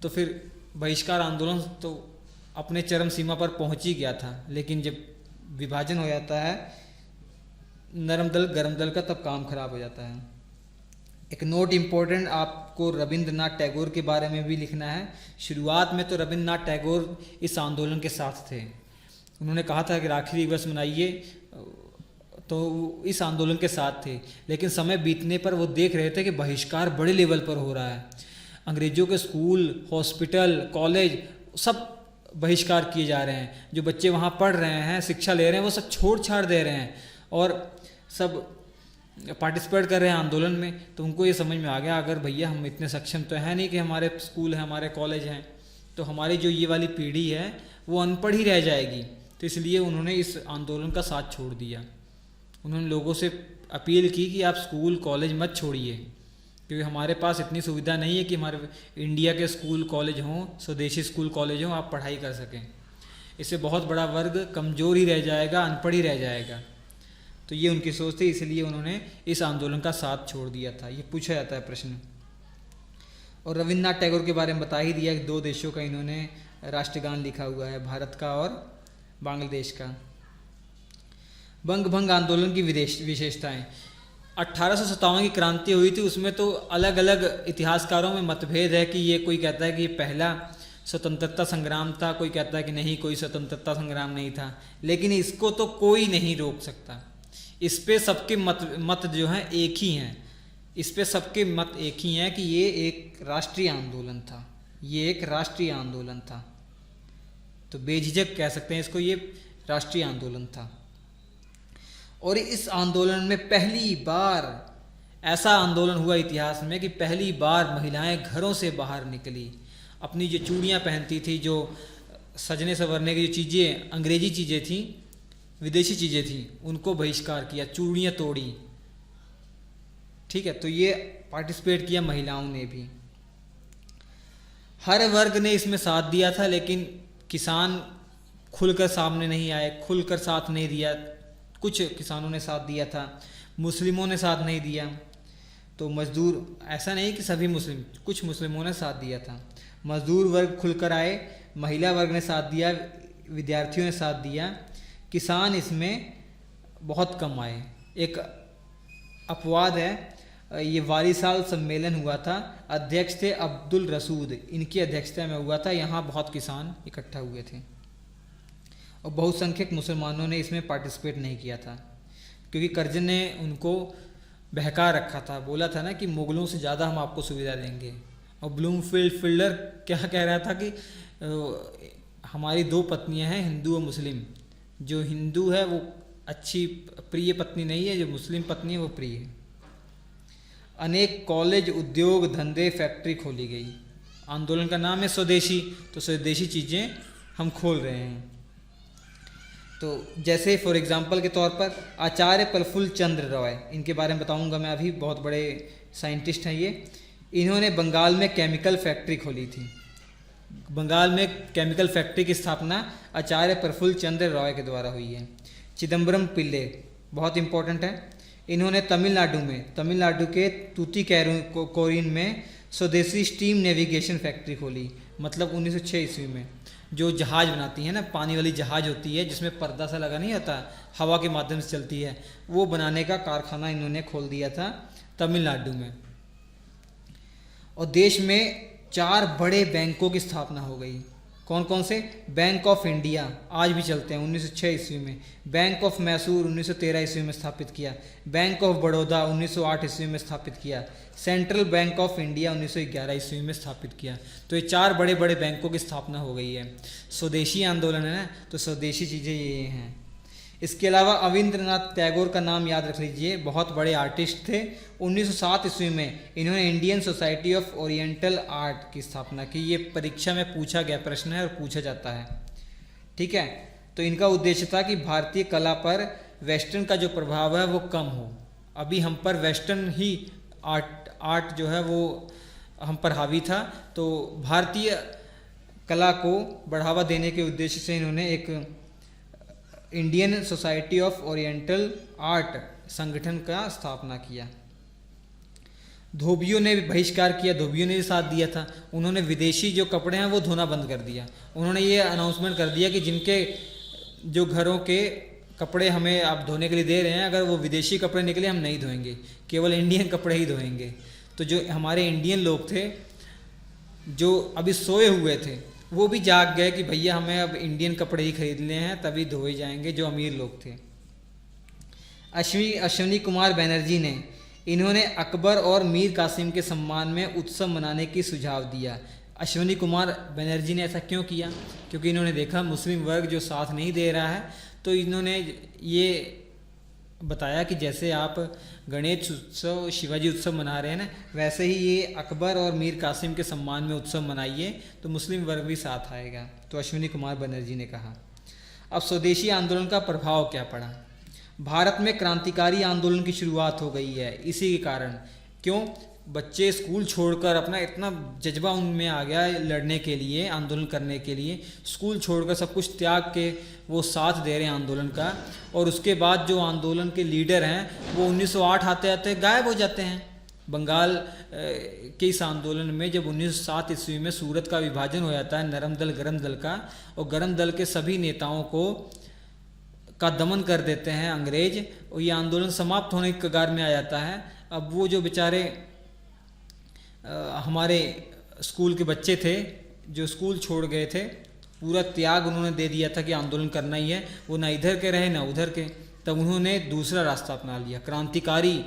A: तो फिर बहिष्कार आंदोलन तो अपने चरम सीमा पर पहुंच ही गया था, लेकिन जब विभाजन हो जाता है नरम दल गरम दल का, तब काम खराब हो जाता है। एक नोट इम्पोर्टेंट, आपको रविंद्रनाथ टैगोर के बारे में भी लिखना है। शुरुआत में तो रविंद्रनाथ टैगोर इस आंदोलन के साथ थे। उन्होंने कहा था कि राखी दिवस मनाइए, तो इस आंदोलन के साथ थे, लेकिन समय बीतने पर वो देख रहे थे कि बहिष्कार बड़े लेवल पर हो रहा है। अंग्रेजों के स्कूल, हॉस्पिटल, कॉलेज सब बहिष्कार किए जा रहे हैं। जो बच्चे वहाँ पढ़ रहे हैं, शिक्षा ले रहे हैं, वो सब छोड़ छाड़ दे रहे हैं और सब पार्टिसिपेट कर रहे हैं आंदोलन में। तो उनको ये समझ में आ गया, अगर भैया हम इतने सक्षम तो हैं नहीं कि हमारे स्कूल हैं, हमारे कॉलेज हैं, तो हमारी जो ये वाली पीढ़ी है वो अनपढ़ ही रह जाएगी। तो इसलिए उन्होंने इस आंदोलन का साथ छोड़ दिया। उन्होंने लोगों से अपील की कि आप स्कूल कॉलेज मत छोड़िए, क्योंकि हमारे पास इतनी सुविधा नहीं है कि हमारे इंडिया के स्कूल कॉलेज हों, स्वदेशी स्कूल कॉलेज हों, आप पढ़ाई कर सकें। इससे बहुत बड़ा वर्ग कमज़ोर ही रह जाएगा, अनपढ़ ही रह जाएगा। तो ये उनकी सोच थी, इसलिए उन्होंने इस आंदोलन का साथ छोड़ दिया था। ये पूछा जाता है प्रश्न। और रविन्द्रनाथ टैगोर के बारे में बता ही दिया कि 2 देशों का इन्होंने राष्ट्रगान लिखा हुआ है, भारत का और बांग्लादेश का। बंग भंग आंदोलन की विशेषताएं। 1857 की क्रांति हुई थी, उसमें तो अलग अलग इतिहासकारों में मतभेद है कि ये कोई कहता है कि ये पहला स्वतंत्रता संग्राम था, कोई कहता है कि नहीं, कोई स्वतंत्रता संग्राम नहीं था, लेकिन इसको तो कोई नहीं रोक सकता। इस पे सबके मत जो हैं एक ही हैं, इस पे सबके मत एक ही हैं कि ये एक राष्ट्रीय आंदोलन था, ये एक राष्ट्रीय आंदोलन था। तो बेझिझक कह सकते हैं इसको, ये राष्ट्रीय आंदोलन था। और इस आंदोलन में पहली बार ऐसा आंदोलन हुआ इतिहास में कि पहली बार महिलाएं घरों से बाहर निकली, अपनी जो चूड़ियाँ पहनती थी, जो सजने संवरने की जो चीज़ें अंग्रेजी चीज़ें थी, विदेशी चीज़ें थी, उनको बहिष्कार किया, चूड़ियाँ तोड़ी। ठीक है, तो ये पार्टिसिपेट किया महिलाओं ने भी। हर वर्ग ने इसमें साथ दिया था, लेकिन किसान खुलकर सामने नहीं आए, खुलकर साथ नहीं दिया। कुछ किसानों ने साथ दिया था, मुस्लिमों ने साथ नहीं दिया। तो मजदूर, ऐसा नहीं कि सभी मुस्लिम, कुछ मुस्लिमों ने साथ दिया था। मजदूर वर्ग खुलकर आए, महिला वर्ग ने साथ दिया, विद्यार्थियों ने साथ दिया, किसान इसमें बहुत कम आए। एक अपवाद है, ये वालीसाल सम्मेलन हुआ था, अध्यक्ष थे अब्दुल रसूद, इनकी अध्यक्षता में हुआ था। यहाँ बहुत किसान इकट्ठा हुए थे और बहुसंख्यक मुसलमानों ने इसमें पार्टिसिपेट नहीं किया था, क्योंकि कर्जन ने उनको बहका रखा था, बोला था ना कि मुगलों से ज़्यादा हम आपको सुविधा देंगे। और ब्लूमफील्ड क्या कह रहा था कि हमारी 2 पत्नियां हैं, हिंदू और मुस्लिम। जो हिंदू है वो अच्छी प्रिय पत्नी नहीं है, जो मुस्लिम पत्नी है वो प्रिय है। अनेक कॉलेज, उद्योग, धंधे, फैक्ट्री खोली गई। आंदोलन का नाम है स्वदेशी, तो स्वदेशी चीज़ें हम खोल रहे हैं। तो जैसे फॉर एग्जांपल के तौर पर आचार्य प्रफुल्ल चंद्र रॉय, इनके बारे में बताऊंगा मैं अभी, बहुत बड़े साइंटिस्ट हैं ये। इन्होंने बंगाल में केमिकल फैक्ट्री खोली थी। बंगाल में केमिकल फैक्ट्री की स्थापना आचार्य प्रफुल्ल चंद्र रॉय के द्वारा हुई है। चिदम्बरम पिल्ले बहुत इंपॉर्टेंट है, इन्होंने तमिलनाडु के तूतीकोरिन में स्वदेशी स्टीम नेविगेशन फैक्ट्री खोली, मतलब 1906 ईस्वी में। जो जहाज़ बनाती है ना, पानी वाली जहाज़ होती है जिसमें पर्दा सा लगा नहीं होता, हवा के माध्यम से चलती है, वो बनाने का कारखाना इन्होंने खोल दिया था तमिलनाडु में। और देश में 4 बड़े बैंकों की स्थापना हो गई। कौन कौन से? बैंक ऑफ इंडिया आज भी चलते हैं, 1906 ईस्वी में। बैंक ऑफ मैसूर 1913 ईस्वी में स्थापित किया। बैंक ऑफ बड़ौदा 1908 ईस्वी में स्थापित किया। सेंट्रल बैंक ऑफ इंडिया 1911 ईस्वी में स्थापित किया। तो ये 4 बड़े बड़े बैंकों की स्थापना हो गई है। स्वदेशी आंदोलन है ना, तो स्वदेशी चीज़ें ये हैं। इसके अलावा रविंद्रनाथ टैगोर का नाम याद रख लीजिए, बहुत बड़े आर्टिस्ट थे। 1907 ईस्वी में इन्होंने Indian society of oriental art की स्थापना की। ये परीक्षा में पूछा गया प्रश्न है और पूछा जाता है, ठीक है। तो इनका उद्देश्य था कि भारतीय कला पर वेस्टर्न का जो प्रभाव है वो कम हो। अभी हम पर वेस्टर्न ही आर्ट जो है वो हम पर हावी था, तो भारतीय कला को बढ़ावा देने के उद्देश्य से इन्होंने एक Indian society of oriental art संगठन का स्थापना किया। धोबियों ने भी बहिष्कार किया, धोबियों ने भी साथ दिया था। उन्होंने विदेशी जो कपड़े हैं वो धोना बंद कर दिया। उन्होंने ये अनाउंसमेंट कर दिया कि जिनके जो घरों के कपड़े हमें आप धोने के लिए दे रहे हैं, अगर वो विदेशी कपड़े निकले हम नहीं धोएंगे, केवल इंडियन कपड़े ही धोएंगे। तो जो हमारे इंडियन लोग थे जो अभी सोए हुए थे, वो भी जाग गए कि भैया हमें अब इंडियन कपड़े ही खरीदने हैं, तभी धोए जाएंगे, जो अमीर लोग थे। अश्विनी कुमार बनर्जी ने, इन्होंने अकबर और मीर कासिम के सम्मान में उत्सव मनाने की सुझाव दिया। अश्विनी कुमार बनर्जी ने ऐसा क्यों किया? क्योंकि इन्होंने देखा मुस्लिम वर्ग जो साथ नहीं दे रहा है, तो इन्होंने ये बताया कि जैसे आप गणेश उत्सव, शिवाजी उत्सव मना रहे हैं ना, वैसे ही ये अकबर और मीर कासिम के सम्मान में उत्सव मनाइए, तो मुस्लिम वर्ग भी साथ आएगा। तो अश्विनी कुमार बनर्जी ने कहा। अब स्वदेशी आंदोलन का प्रभाव क्या पड़ा? भारत में क्रांतिकारी आंदोलन की शुरुआत हो गई है इसी के कारण। क्यों? बच्चे स्कूल छोड़कर, अपना इतना जज्बा उनमें आ गया लड़ने के लिए, आंदोलन करने के लिए, स्कूल छोड़कर सब कुछ त्याग के वो साथ दे रहे हैं आंदोलन का। और उसके बाद जो आंदोलन के लीडर हैं वो 1908 आते आते गायब हो जाते हैं। बंगाल के इस आंदोलन में जब 1907 ईस्वी में सूरत का विभाजन हो जाता है नरम दल गरम दल का, और गरम दल के सभी नेताओं का दमन कर देते हैं अंग्रेज, और ये आंदोलन समाप्त होने के कगार में आ जाता है। अब वो जो बेचारे हमारे स्कूल के बच्चे थे जो स्कूल छोड़ गए थे, पूरा त्याग उन्होंने दे दिया था कि आंदोलन करना ही है, वो ना इधर के रहे ना उधर के, तब उन्होंने दूसरा रास्ता अपना लिया, क्रांतिकारी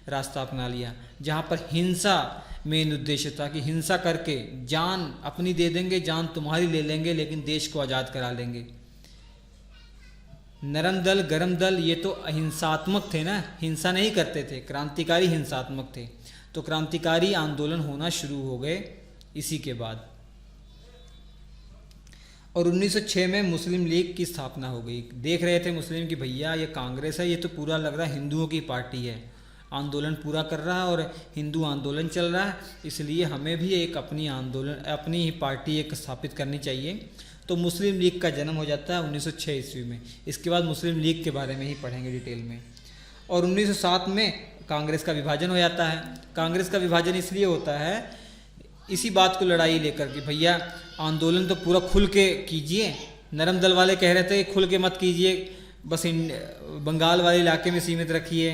A: रास्ता अपना लिया, जहाँ पर हिंसा मेन उद्देश्य था कि हिंसा करके जान अपनी दे देंगे, जान तुम्हारी ले लेंगे, लेकिन देश को आज़ाद करा लेंगे। नरम दल गरम दल ये तो अहिंसात्मक थे ना, हिंसा नहीं करते थे, क्रांतिकारी हिंसात्मक थे। तो क्रांतिकारी आंदोलन होना शुरू हो गए इसी के बाद। और 1906 में मुस्लिम लीग की स्थापना हो गई। देख रहे थे मुस्लिम कि भैया ये कांग्रेस है, ये तो पूरा लग रहा है हिंदुओं की पार्टी है, आंदोलन पूरा कर रहा है और हिंदू आंदोलन चल रहा है, इसलिए हमें भी एक अपनी ही पार्टी एक स्थापित करनी चाहिए। तो मुस्लिम लीग का जन्म हो जाता है 1906 ईस्वी में। इसके बाद मुस्लिम लीग के बारे में ही पढ़ेंगे डिटेल में। और 1907 में कांग्रेस का विभाजन हो जाता है। कांग्रेस का विभाजन इसलिए होता है इसी बात को लड़ाई लेकर कि भैया आंदोलन तो पूरा खुल के कीजिए, नरम दल वाले कह रहे थे कि खुल के मत कीजिए, बस बंगाल वाले इलाके में सीमित रखिए,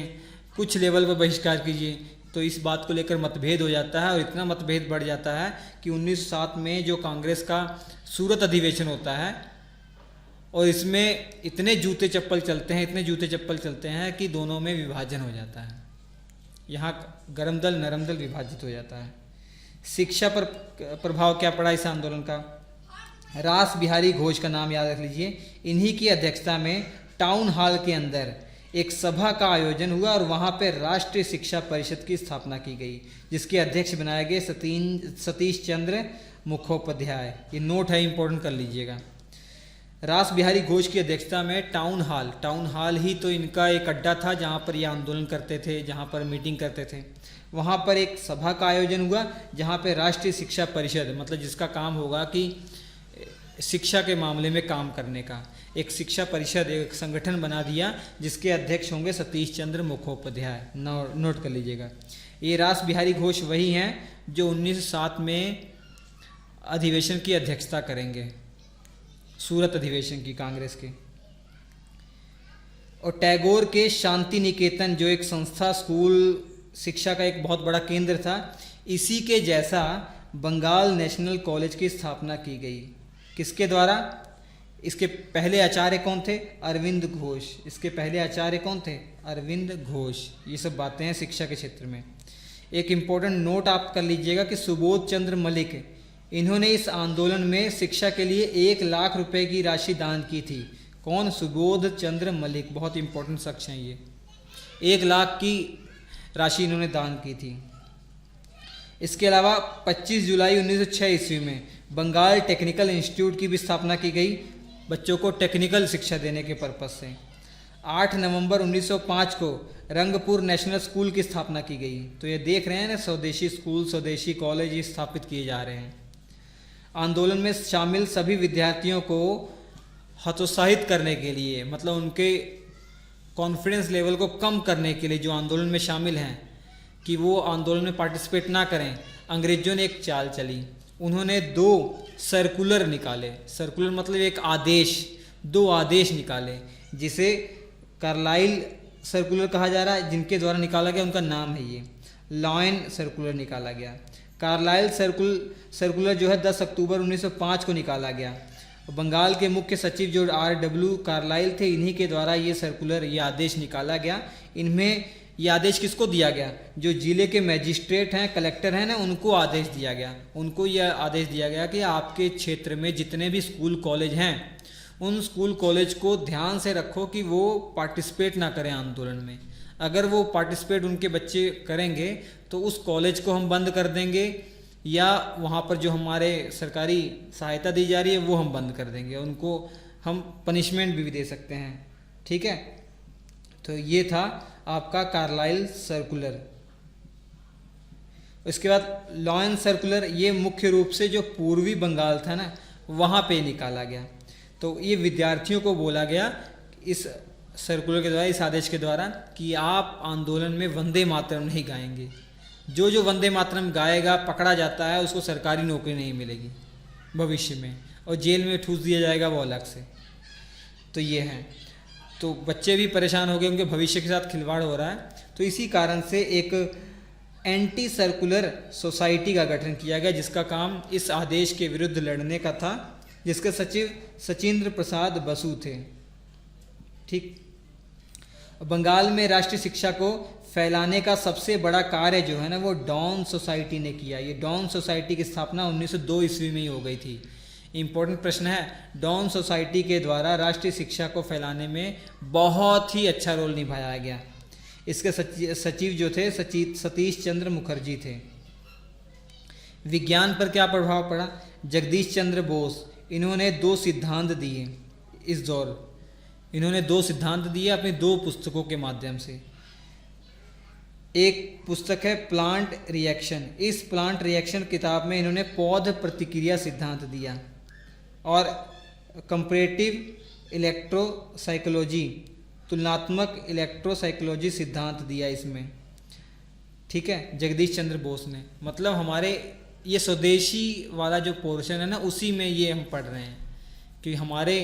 A: कुछ लेवल पर बहिष्कार कीजिए। तो इस बात को लेकर मतभेद हो जाता है और इतना मतभेद बढ़ जाता है कि 1907 में जो कांग्रेस का सूरत अधिवेशन होता है और इसमें इतने जूते चप्पल चलते हैं कि दोनों में विभाजन हो जाता है। यहाँ गरम दल नरम दल विभाजित हो जाता है। शिक्षा पर प्रभाव क्या पड़ा इस आंदोलन का? रास बिहारी घोष का नाम याद रख लीजिए। इन्हीं की अध्यक्षता में टाउन हॉल के अंदर एक सभा का आयोजन हुआ और वहाँ पर राष्ट्रीय शिक्षा परिषद की स्थापना की गई, जिसके अध्यक्ष बनाए गए सतीश चंद्र मुखोपाध्याय। ये नोट है, इंपॉर्टेंट कर लीजिएगा। रास बिहारी घोष की अध्यक्षता में टाउन हॉल ही तो इनका एक अड्डा था जहाँ पर ये आंदोलन करते थे, जहाँ पर मीटिंग करते थे। वहाँ पर एक सभा का आयोजन हुआ जहाँ पर राष्ट्रीय शिक्षा परिषद, मतलब जिसका काम होगा कि शिक्षा के मामले में काम करने का, एक शिक्षा परिषद एक संगठन बना दिया जिसके अध्यक्ष होंगे सतीश चंद्र मुखोपाध्याय। नोट कर लीजिएगा। ये रास बिहारी घोष वही हैं जो 1907 में अधिवेशन की अध्यक्षता करेंगे, सूरत अधिवेशन की कांग्रेस के। और टैगोर के शांति निकेतन जो एक संस्था स्कूल शिक्षा का एक बहुत बड़ा केंद्र था, इसी के जैसा बंगाल नेशनल कॉलेज की स्थापना की गई। किसके द्वारा? इसके पहले आचार्य कौन थे? अरविंद घोष। इसके पहले आचार्य कौन थे? अरविंद घोष। ये सब बातें हैं शिक्षा के क्षेत्र में। एक इम्पोर्टेंट नोट आप कर लीजिएगा कि सुबोध चंद्र मलिक, इन्होंने इस आंदोलन में शिक्षा के लिए 1 लाख रुपए की राशि दान की थी। कौन? सुबोध चंद्र मलिक। बहुत इंपॉर्टेंट शख्स हैं ये। 1 लाख की राशि इन्होंने दान की थी। इसके अलावा 25 जुलाई 1906 ईस्वी में बंगाल टेक्निकल इंस्टीट्यूट की भी स्थापना की गई, बच्चों को टेक्निकल शिक्षा देने के पर्पज से। 8 नवंबर 1905 को रंगपुर नेशनल स्कूल की स्थापना की गई। तो ये देख रहे हैं ना, स्वदेशी स्कूल स्वदेशी कॉलेज स्थापित किए जा रहे हैं। आंदोलन में शामिल सभी विद्यार्थियों को हतोत्साहित करने के लिए, मतलब उनके कॉन्फिडेंस लेवल को कम करने के लिए जो आंदोलन में शामिल हैं कि वो आंदोलन में पार्टिसिपेट ना करें, अंग्रेजों ने एक चाल चली। उन्होंने 2 सर्कुलर निकाले। सर्कुलर मतलब एक आदेश, 2 आदेश निकाले, जिसे कार्लाइल सर्कुलर कहा जा रहा है। जिनके द्वारा निकाला गया उनका नाम है ये लॉयन सर्कुलर निकाला गया। कार्लाइल सर्कुलर जो है 10 अक्टूबर 1905 को निकाला गया। बंगाल के मुख्य सचिव जो RW कार्लाइल थे, इन्हीं के द्वारा ये सर्कुलर, ये आदेश निकाला गया। इनमें ये आदेश किसको दिया गया? जो जिले के मैजिस्ट्रेट हैं, कलेक्टर हैं ना, उनको आदेश दिया गया। उनको यह आदेश दिया गया कि आपके क्षेत्र में जितने भी स्कूल कॉलेज हैं, उन स्कूल कॉलेज को ध्यान से रखो कि वो पार्टिसिपेट ना करें आंदोलन में। अगर वो पार्टिसिपेट उनके बच्चे करेंगे तो उस कॉलेज को हम बंद कर देंगे, या वहाँ पर जो हमारे सरकारी सहायता दी जा रही है वो हम बंद कर देंगे, उनको हम पनिशमेंट भी दे सकते हैं। ठीक है, तो ये था आपका कार्लाइल सर्कुलर। उसके बाद लॉयन सर्कुलर, ये मुख्य रूप से जो पूर्वी बंगाल था ना, वहाँ पे निकाला गया। तो ये विद्यार्थियों को बोला गया इस सर्कुलर के द्वारा, इस आदेश के द्वारा, कि आप आंदोलन में वंदे मातरम नहीं गाएंगे। जो जो वंदे मातरम गाएगा पकड़ा जाता है उसको सरकारी नौकरी नहीं मिलेगी भविष्य में, और जेल में ठूस दिया जाएगा वो अलग से। तो ये है, तो बच्चे भी परेशान हो गए, उनके भविष्य के साथ खिलवाड़ हो रहा है। तो इसी कारण से एक एंटी सर्कुलर सोसाइटी का गठन किया गया, जिसका काम इस आदेश के विरुद्ध लड़ने का था, जिसके सचिव सचिंद्र प्रसाद बसु थे। ठीक, बंगाल में राष्ट्रीय शिक्षा को फैलाने का सबसे बड़ा कार्य जो है ना वो डॉन सोसाइटी ने किया। ये डॉन सोसाइटी की स्थापना 1902 ईस्वी में ही हो गई थी। इम्पोर्टेंट प्रश्न है, डॉन सोसाइटी के द्वारा राष्ट्रीय शिक्षा को फैलाने में बहुत ही अच्छा रोल निभाया गया। इसके सचिव जो थे सतीश चंद्र मुखर्जी थे। विज्ञान पर क्या प्रभाव पड़ा? जगदीश चंद्र बोस, इन्होंने 2 सिद्धांत दिए इस दौर। इन्होंने 2 सिद्धांत दिए अपनी 2 पुस्तकों के माध्यम से। एक पुस्तक है प्लांट रिएक्शन। इस प्लांट रिएक्शन किताब में इन्होंने पौध प्रतिक्रिया सिद्धांत दिया, और कंपैरेटिव इलेक्ट्रोसाइकोलॉजी, तुलनात्मक इलेक्ट्रोसाइकोलॉजी सिद्धांत दिया इसमें। ठीक है, जगदीश चंद्र बोस ने। मतलब हमारे ये स्वदेशी वाला जो पोर्शन है ना, उसी में ये हम पढ़ रहे हैं कि हमारे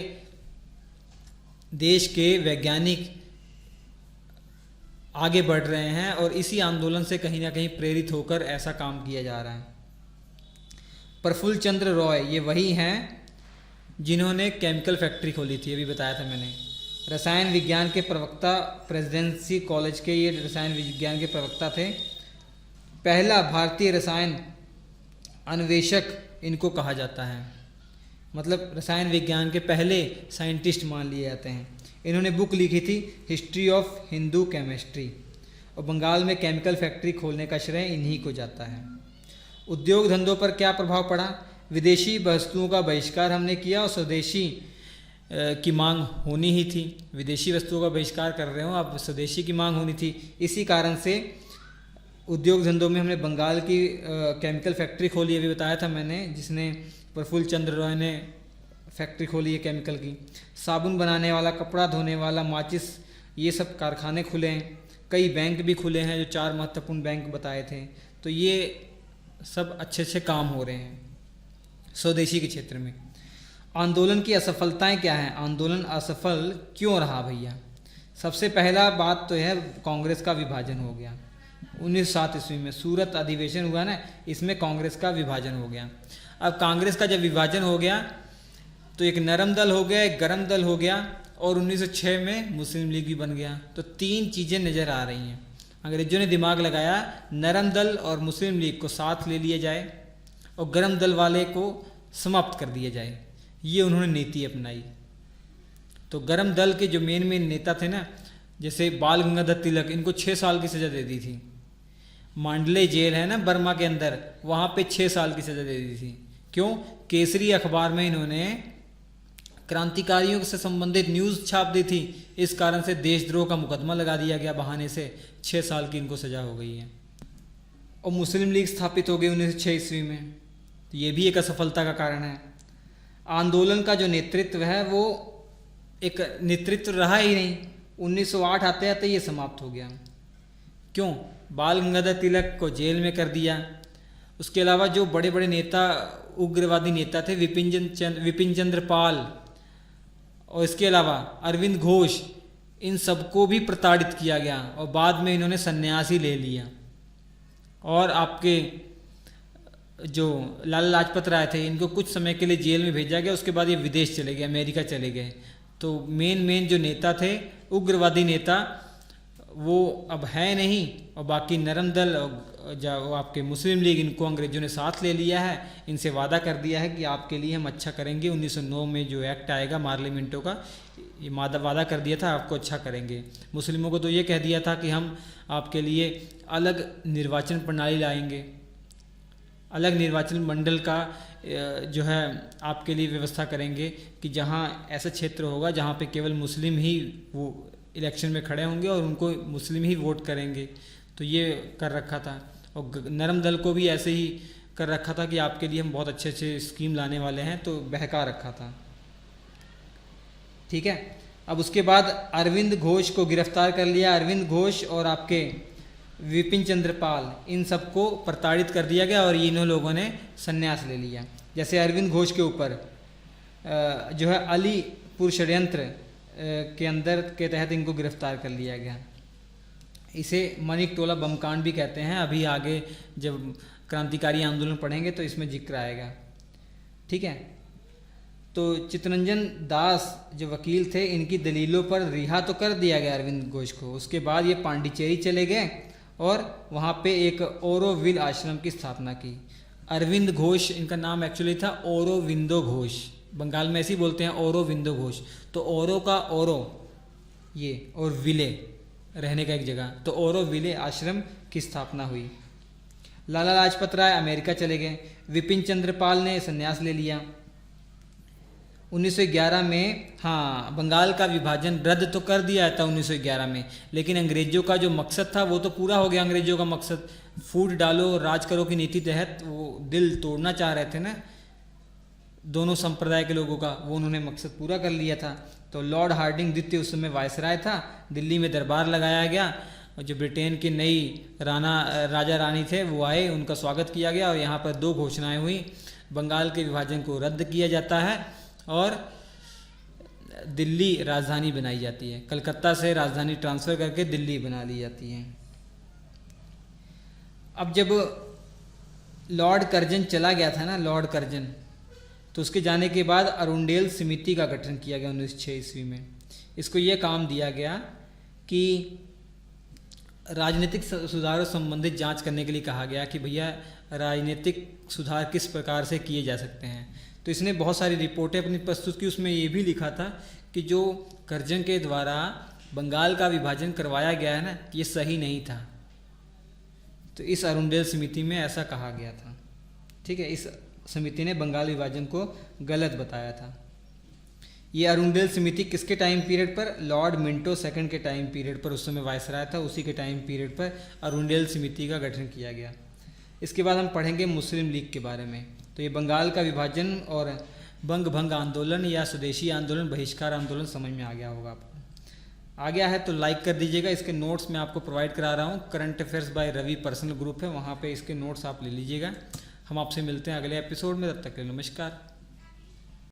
A: देश के वैज्ञानिक आगे बढ़ रहे हैं, और इसी आंदोलन से कहीं ना कहीं प्रेरित होकर ऐसा काम किया जा रहा है। प्रफुल्ल चंद्र रॉय, ये वही हैं जिन्होंने केमिकल फैक्ट्री खोली थी, अभी बताया था मैंने। रसायन विज्ञान के प्रवक्ता, प्रेसिडेंसी कॉलेज के ये रसायन विज्ञान के प्रवक्ता थे। पहला भारतीय रसायन अन्वेषक इनको कहा जाता है, मतलब रसायन विज्ञान के पहले साइंटिस्ट मान लिए जाते हैं। इन्होंने बुक लिखी थी हिस्ट्री ऑफ हिंदू केमिस्ट्री, और बंगाल में केमिकल फैक्ट्री खोलने का श्रेय इन्हीं को जाता है। उद्योग धंधों पर क्या प्रभाव पड़ा? विदेशी वस्तुओं का बहिष्कार हमने किया, और स्वदेशी की मांग होनी ही थी। विदेशी वस्तुओं का बहिष्कार कर रहे हो, अब स्वदेशी की मांग होनी थी। इसी कारण से उद्योग धंधों में हमने बंगाल की केमिकल फैक्ट्री खोली, अभी बताया था मैंने, जिसने प्रफुल्ल चंद्र रॉय ने फैक्ट्री खोली है केमिकल की। साबुन बनाने वाला, कपड़ा धोने वाला, माचिस, ये सब कारखाने खुले हैं। कई बैंक भी खुले हैं, जो 4 महत्वपूर्ण बैंक बताए थे। तो ये सब अच्छे अच्छे काम हो रहे हैं स्वदेशी के क्षेत्र में। आंदोलन की असफलताएं क्या हैं? आंदोलन असफल क्यों रहा भैया? सबसे पहला बात तो है कांग्रेस का विभाजन हो गया 1907 ईस्वी में। सूरत अधिवेशन हुआ ना, इसमें कांग्रेस का विभाजन हो गया। अब कांग्रेस का जब विभाजन हो गया तो एक नरम दल हो गया, एक गरम दल हो गया, और 1906 में मुस्लिम लीग भी बन गया। तो 3 चीज़ें नज़र आ रही हैं। अंग्रेजों ने दिमाग लगाया नरम दल और मुस्लिम लीग को साथ ले लिया जाए, और गरम दल वाले को समाप्त कर दिया जाए। ये उन्होंने नीति अपनाई। तो गरम दल के जो मेन नेता थे ना, जैसे बाल गंगाधर तिलक, इनको 6 साल की सज़ा दे दी थी। मांडले जेल है ना बर्मा के अंदर, वहाँ पे 6 साल की सज़ा दे दी थी। क्यों? केसरी अखबार में इन्होंने क्रांतिकारियों से संबंधित न्यूज़ छाप दी थी। इस कारण से देशद्रोह का मुकदमा लगा दिया गया बहाने से। 6 साल की इनको सज़ा हो गई है। और मुस्लिम लीग स्थापित हो गई 1906 ईस्वी में। तो ये भी एक असफलता का कारण है। आंदोलन का जो नेतृत्व है वो एक नेतृत्व रहा ही नहीं। 1908 आते आते ये समाप्त हो गया। क्यों? बाल गंगाधर तिलक को जेल में कर दिया। उसके अलावा जो बड़े बड़े नेता, उग्रवादी नेता थे, विपिन चंद्र पाल, और इसके अलावा अरविंद घोष, इन सबको भी प्रताड़ित किया गया, और बाद में इन्होंने सन्यास ही ले लिया। और आपके जो लाला लाजपत राय थे, इनको कुछ समय के लिए जेल में भेजा गया। उसके बाद ये विदेश चले गए, अमेरिका चले गए। तो मेन जो नेता थे, उग्रवादी नेता, वो अब है नहीं। और बाकी नरम दल और जो आपके मुस्लिम लीग, इनको अंग्रेजों ने साथ ले लिया है। इनसे वादा कर दिया है कि आपके लिए हम अच्छा करेंगे। 1909 में जो एक्ट आएगा मार्लिमेंटो का, ये वादा कर दिया था आपको अच्छा करेंगे। मुस्लिमों को तो ये कह दिया था कि हम आपके लिए अलग निर्वाचन प्रणाली लाएंगे, अलग निर्वाचन मंडल का जो है आपके लिए व्यवस्था करेंगे, कि जहाँ ऐसा क्षेत्र होगा जहाँ पे केवल मुस्लिम ही वो इलेक्शन में खड़े होंगे और उनको मुस्लिम ही वोट करेंगे। तो ये कर रखा था। और नरम दल को भी ऐसे ही कर रखा था कि आपके लिए हम बहुत अच्छे अच्छे स्कीम लाने वाले हैं, तो बहका रखा था। ठीक है। अब उसके बाद अरविंद घोष को गिरफ्तार कर लिया। अरविंद घोष और आपके विपिन चंद्र पाल, इन सबको प्रताड़ित कर दिया गया और इन्हों लोगों ने संन्यास ले लिया। जैसे अरविंद घोष के ऊपर जो है अलीपुर षड्यंत्र के अंदर के तहत इनको गिरफ्तार कर लिया गया। इसे मनिक टोला बम कांड भी कहते हैं। अभी आगे जब क्रांतिकारी आंदोलन पढ़ेंगे तो इसमें जिक्र आएगा। ठीक है, तो चित्तरंजन दास जो वकील थे, इनकी दलीलों पर रिहा तो कर दिया गया अरविंद घोष को। उसके बाद ये पांडिचेरी चले गए और वहाँ पे एक ओरोविल आश्रम की स्थापना की। अरविंद घोष इनका नाम एक्चुअली था ओरोविंदो घोष, बंगाल में ऐसे ही बोलते हैं ओरोविंदो घोष। तो ओरो का ओरो ये और विले रहने का एक जगह, तो ओरोविले आश्रम की स्थापना हुई। लाला लाजपत राय अमेरिका चले गए। विपिन चंद्र पाल ने संन्यास ले लिया। 1911 में हाँ बंगाल का विभाजन रद्द तो कर दिया था 1911 में, लेकिन अंग्रेजों का जो मकसद था वो तो पूरा हो गया। अंग्रेजों का मकसद फूट डालो राज करो की नीति तहत वो दिल तोड़ना चाह रहे थे ना दोनों संप्रदाय के लोगों का, वो उन्होंने मकसद पूरा कर लिया था। तो लॉर्ड हार्डिंग द्वितीय उस समय वायसराय था, दिल्ली में दरबार लगाया गया और जो ब्रिटेन की नई राजा रानी थे वो आए, उनका स्वागत किया गया और यहाँ पर 2 घोषणाएं हुई। बंगाल के विभाजन को रद्द किया जाता है और दिल्ली राजधानी बनाई जाती है। कलकत्ता से राजधानी ट्रांसफ़र करके दिल्ली बना ली जाती है। अब जब लॉर्ड कर्जन चला गया था ना, लॉर्ड कर्जन, तो उसके जाने के बाद अरुंडेल समिति का गठन किया गया 1906 ईस्वी में। इसको ये काम दिया गया कि राजनीतिक सुधारों संबंधित जांच करने के लिए कहा गया कि भैया राजनीतिक सुधार किस प्रकार से किए जा सकते हैं। तो इसने बहुत सारी रिपोर्टें अपनी प्रस्तुत की। उसमें ये भी लिखा था कि जो कर्जन के द्वारा बंगाल का विभाजन करवाया गया है ना, ये सही नहीं था। तो इस अरुंडेल समिति में ऐसा कहा गया था। ठीक है, इस समिति ने बंगाल विभाजन को गलत बताया था। ये अरुंडेल समिति किसके टाइम पीरियड पर? लॉर्ड मिंटो सेकंड के टाइम पीरियड पर, उस समय वायसराय था, उसी के टाइम पीरियड पर अरुंडेल समिति का गठन किया गया। इसके बाद हम पढ़ेंगे मुस्लिम लीग के बारे में। तो ये बंगाल का विभाजन और बंग भंग आंदोलन या स्वदेशी आंदोलन, बहिष्कार आंदोलन समझ में आ गया होगा आपको। आ गया है तो लाइक कर दीजिएगा। इसके नोट्स मैं आपको प्रोवाइड करा रहा हूँ। Current affairs by Ravi personal group है, वहाँ पे इसके नोट्स आप ले लीजिएगा। हम आपसे मिलते हैं अगले एपिसोड में, तब तक के लिए नमस्कार।